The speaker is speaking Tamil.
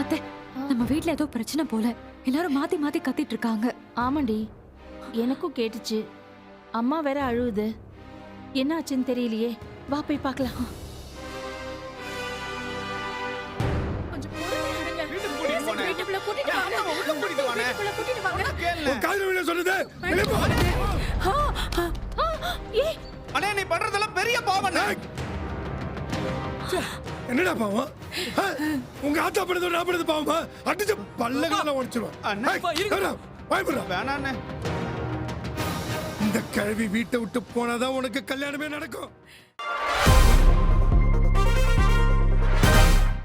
அத்தை, நம்ம வீட்ல ஏதோ பிரச்சனை போல. எல்லாரும் மாத்தி மாத்தி கத்திட்டு இருக்காங்க. ஆமாண்டி, எனக்கும் கேட்டுச்சு. அம்மா வேற அழுவுது. என்ன ஆச்சுன்னு தெரியலையே. வா போய் பார்க்கலாம். நீ பண்றதெல்லாம் பெரிய பாவம். என்னடா பாவம்? உங்க ஆத்தா படுறது நான் படுறது பாவமா? அடிச்சு பல்லகள உடைச்சிரும். வேணாண்ணே, இந்த கிழவி வீட்டை விட்டு போனாதான் உனக்கு கல்யாணமே நடக்கும்.